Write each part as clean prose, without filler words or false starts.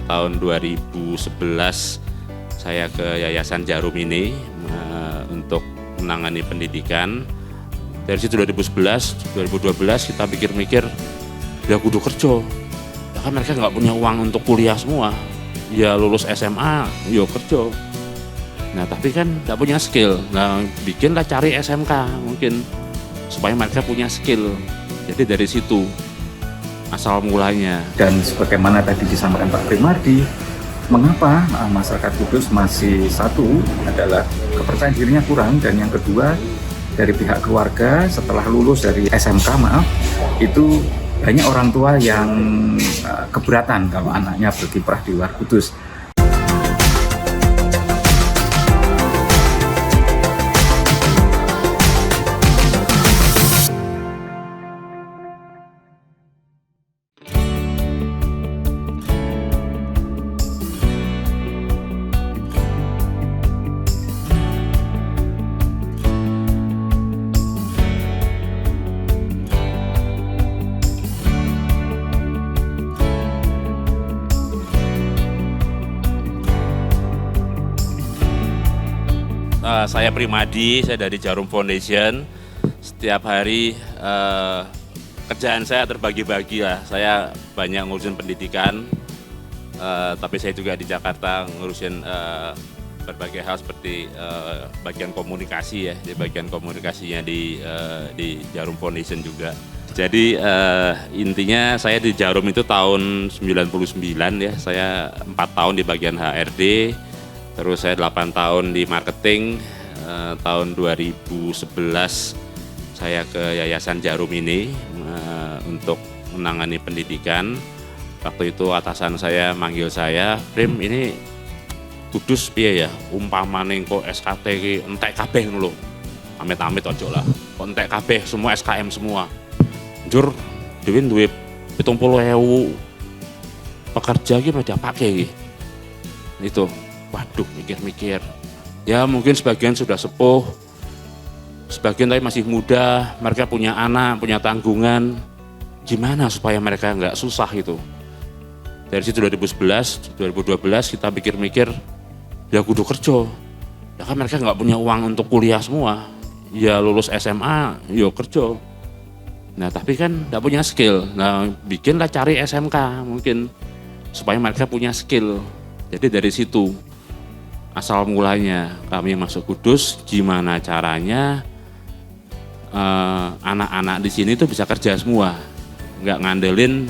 tahun 2011 saya ke Yayasan Jarum ini untuk menangani pendidikan. Dari situ 2011, 2012 kita pikir-mikir, ya kudu kerja. Ya kan mereka nggak punya uang untuk kuliah semua. Ya lulus SMA, ya kerja. Nah tapi kan nggak punya skill. Nah bikinlah cari SMK mungkin supaya mereka punya skill. Jadi dari situ asal mulanya. Dan sebagaimana tadi disampaikan Pak Primardi, mengapa masyarakat Kudus masih satu adalah kepercayaan dirinya kurang, dan yang kedua dari pihak keluarga setelah lulus dari SMK itu banyak orang tua yang keberatan kalau anaknya berkiprah di luar Kudus. Saya Primardi, saya dari Jarum Foundation. Setiap hari kerjaan saya terbagi-bagi lah. Saya banyak ngurusin pendidikan, tapi saya juga di Jakarta ngurusin berbagai hal seperti bagian komunikasi ya, di bagian komunikasinya di Jarum Foundation juga. Jadi intinya saya di Jarum itu tahun 99 ya, saya 4 tahun di bagian HRD, terus saya 8 tahun di marketing. Tahun 2011 saya ke Yayasan Jarum ini untuk menangani pendidikan. Waktu itu atasan saya manggil saya, "Prim, ini Kudus piye ya? Umpamane kok SKT ki entek kabeh ngono lho." Amit-amit ojo lah. Kok entek kabeh semua SKM semua. Njur dhewe duwe 70.000 pekerja ki pada pakai ki. Itu, waduh mikir-mikir. Ya mungkin sebagian sudah sepuh, sebagian tapi masih muda, mereka punya anak, punya tanggungan. Gimana supaya mereka nggak susah itu? Dari situ 2011, 2012 kita pikir-mikir, ya kudu kerja. Ya kan mereka nggak punya uang untuk kuliah semua. Ya lulus SMA, ya kerja. Nah tapi kan nggak punya skill. Nah bikinlah cari SMK mungkin supaya mereka punya skill. Jadi dari situ asal mulanya kami masuk Kudus, gimana caranya anak-anak di sini tuh bisa kerja semua, nggak ngandelin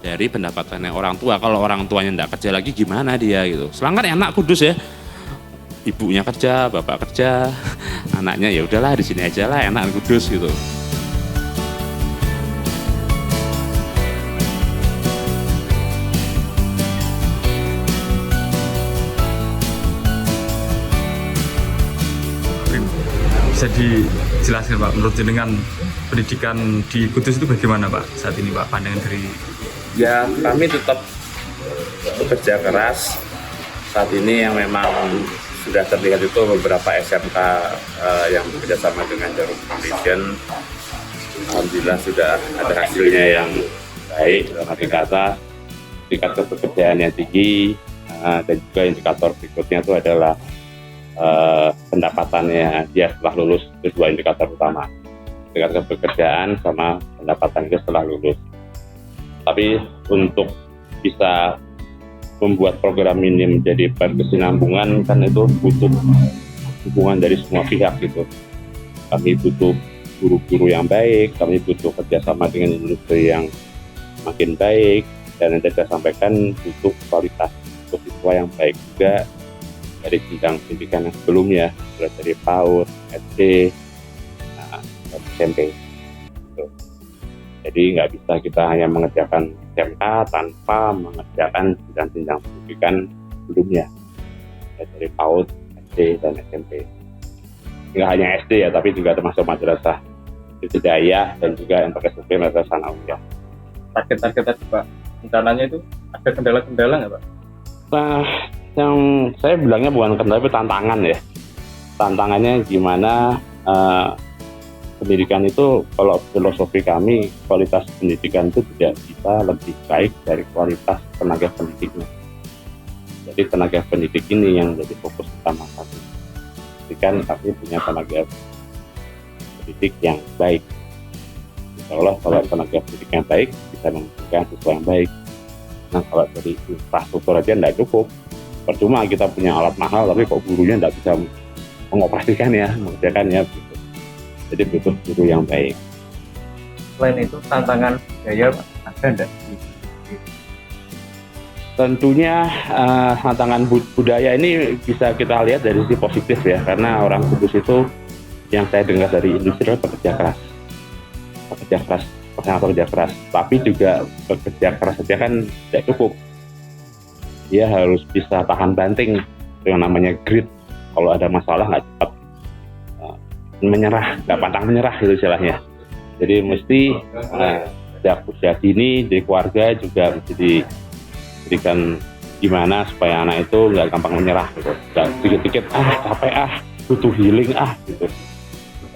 dari pendapatannya orang tua. Kalau orang tuanya nggak kerja lagi gimana dia gitu. Sekarang kan enak Kudus ya, ibunya kerja, bapak kerja, anaknya ya udahlah di sini aja lah, enak Kudus gitu. Bisa dijelaskan Pak, menurut jenengan pendidikan di Kudus itu bagaimana Pak saat ini Pak, pandangan dari? Ya kami tetap bekerja keras. Saat ini yang memang sudah terlihat itu beberapa SMK yang bekerjasama dengan Jarum Foundation. Alhamdulillah sudah ada hasilnya yang baik, dalam arti kata indikator pekerjaan yang tinggi, dan juga indikator berikutnya itu adalah pendapatannya dia setelah lulus. Itu dua indikator utama, indikator pekerjaan sama pendapatan dia setelah lulus. Tapi untuk bisa membuat program ini menjadi berkesinambungan kan itu butuh hubungan dari semua pihak gitu. Kami butuh guru-guru yang baik, kami butuh kerjasama dengan industri yang makin baik, dan yang saya sampaikan butuh kualitas untuk siswa yang baik juga dari jenjang pendidikan yang sebelumnya, mulai dari PAUD, SD, SMP. Gitu. Jadi nggak bisa kita hanya mengerjakan SMK tanpa mengerjakan jenjang pendidikan sebelumnya, dari PAUD, SD, dan SMP. Nggak hanya SD ya, tapi juga termasuk madrasah ibtidaiyah dan juga untuk SMP madrasah sanawiyah. Target-target tadi Pak, rencananya itu ada kendala-kendala nggak Pak? Nah, yang saya bilangnya bukan kendala tapi tantangan ya. Tantangannya gimana pendidikan itu, kalau filosofi kami kualitas pendidikan itu tidak bisa lebih baik dari kualitas tenaga pendidiknya. Jadi tenaga pendidik ini yang jadi fokus utama kami. Kan kami punya tenaga pendidik yang baik. Insya Allah kalau tenaga pendidik yang baik bisa memberikan siswa yang baik. Nah kalau dari infrastruktur aja tidak cukup, percuma kita punya alat mahal tapi kok gurunya tidak bisa mengoperasikan ya, mengerjakannya gitu. Jadi butuh guru yang baik. Selain itu tantangan budaya ada enggak? Tentunya tantangan budaya ini bisa kita lihat dari sisi positif ya, karena orang Kudus itu yang saya dengar dari industri adalah pekerja keras, tapi juga bekerja keras saja kan tidak cukup. Dia harus bisa tahan banting, yang namanya grit. Kalau ada masalah nggak cepat menyerah, nggak pantang menyerah itu istilahnya. Jadi mesti sejak usia dini di keluarga juga mesti diberikan gimana supaya anak itu nggak gampang menyerah gitu. Dikit-dikit capek butuh healing gitu.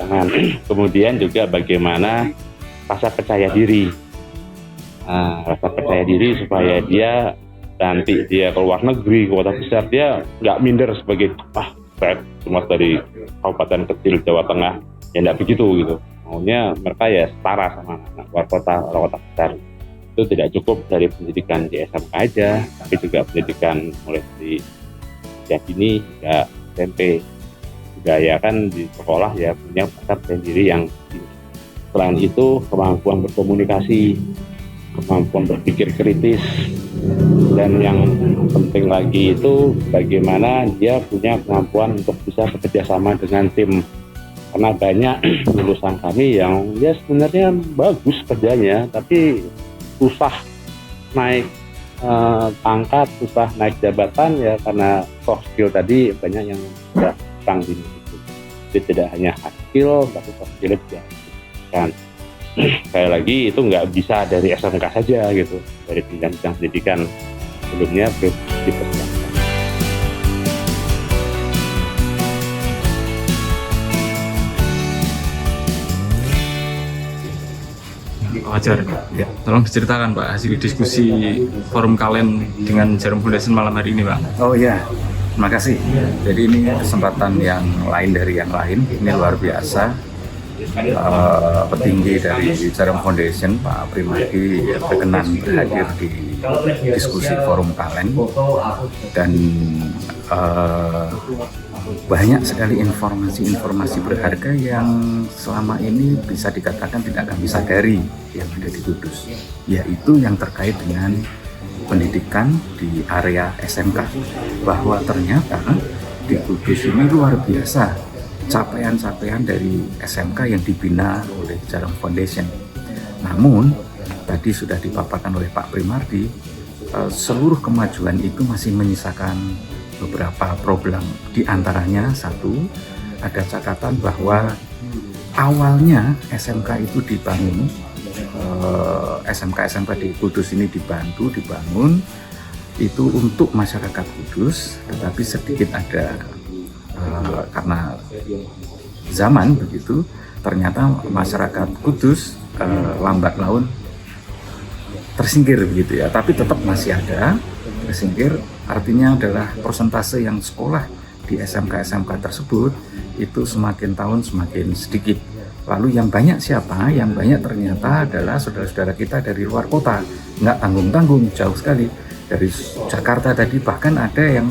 Jangan. Kemudian juga bagaimana rasa percaya diri. Rasa percaya diri supaya dia nanti dia ke luar negeri, ke kota besar, dia nggak minder sebagai saya cuma dari kabupaten kecil Jawa Tengah, ya nggak begitu gitu. Maunya mereka ya setara sama anak luar kota, orang kota besar. Itu tidak cukup dari pendidikan di SMK aja, tapi juga pendidikan mulai dari usia dini hingga SMP. Budaya kan di sekolah ya punya pasar sendiri yang tinggi. Selain itu kemampuan berkomunikasi, kemampuan berpikir kritis, dan yang penting lagi itu bagaimana dia punya kemampuan untuk bisa bekerja sama dengan tim. Karena banyak lulusan kami yang ya sebenarnya bagus kerjanya, tapi susah naik pangkat, susah naik jabatan ya karena soft skill tadi banyak yang tidak kurang di situ. Jadi tidak hanya hard skill, tapi soft skill juga. Dan sekali lagi itu nggak bisa dari SMK saja gitu, dari bidang pendidikan sebelumnya dipersiapkan. Wajar. Ya. Tolong diceritakan Pak hasil diskusi forum kalian dengan Jarum Foundation malam hari ini Pak. Oh iya, terima kasih. Jadi ini kesempatan yang lain dari yang lain. Ini luar biasa. Petinggi dari Jarum Foundation Pak Primadi berkenan berhadir di diskusi forum kalian dan banyak sekali informasi-informasi berharga yang selama ini bisa dikatakan tidak kami sadari yang ada di Kudus, yaitu yang terkait dengan pendidikan di area SMK, bahwa ternyata di Kudus ini luar biasa capaian-capaian dari SMK yang dibina oleh Jarum Foundation. Namun tadi sudah dipaparkan oleh Pak Primardi, seluruh kemajuan itu masih menyisakan beberapa problem. Di antaranya satu, ada catatan bahwa awalnya SMK itu dibangun, SMK di Kudus ini dibangun itu untuk masyarakat Kudus, tetapi sedikit ada karena zaman begitu, ternyata masyarakat Kudus lambat laun tersingkir begitu ya, tapi tetap masih ada tersingkir. Artinya adalah persentase yang sekolah di SMK tersebut itu semakin tahun semakin sedikit. Lalu yang banyak siapa? Yang banyak ternyata adalah saudara-saudara kita dari luar kota, nggak tanggung-tanggung, jauh sekali dari Jakarta tadi, bahkan ada yang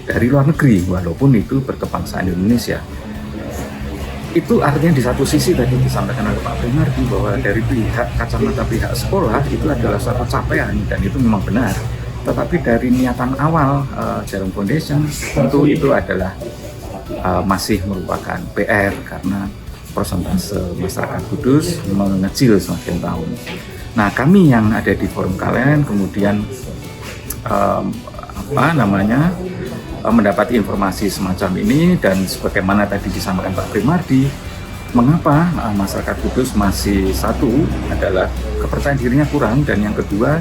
dari luar negeri walaupun itu berkebangsaan Indonesia. Itu artinya di satu sisi tadi disampaikan oleh Pak Primardi bahwa dari kacamata pihak sekolah itu adalah suatu capaian dan itu memang benar. Tetapi dari niatan awal Jarum Foundation tentu itu adalah masih merupakan PR karena persentase masyarakat Kudus mengecil semakin tahun. Nah kami yang ada di forum kalian kemudian mendapati informasi semacam ini, dan sebagaimana tadi disampaikan Pak Primardi, mengapa masyarakat Kudus masih satu adalah kepercayaan dirinya kurang, dan yang kedua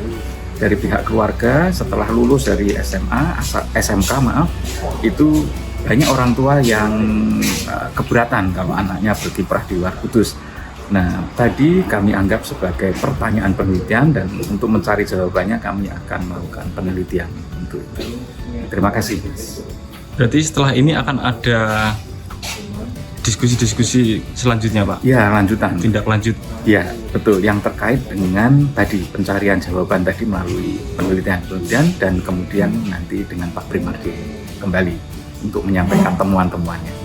dari pihak keluarga setelah lulus dari SMK itu banyak orang tua yang keberatan kalau anaknya berkiprah di luar Kudus. Nah, tadi kami anggap sebagai pertanyaan penelitian dan untuk mencari jawabannya kami akan melakukan penelitian untuk itu. Terima kasih, Mas. Berarti setelah ini akan ada diskusi-diskusi selanjutnya, Pak? Ya, lanjutan. Tindak lanjut. Ya, betul. Yang terkait dengan tadi pencarian jawaban tadi melalui penelitian dan kemudian nanti dengan Pak Primardi kembali untuk menyampaikan temuan-temuannya.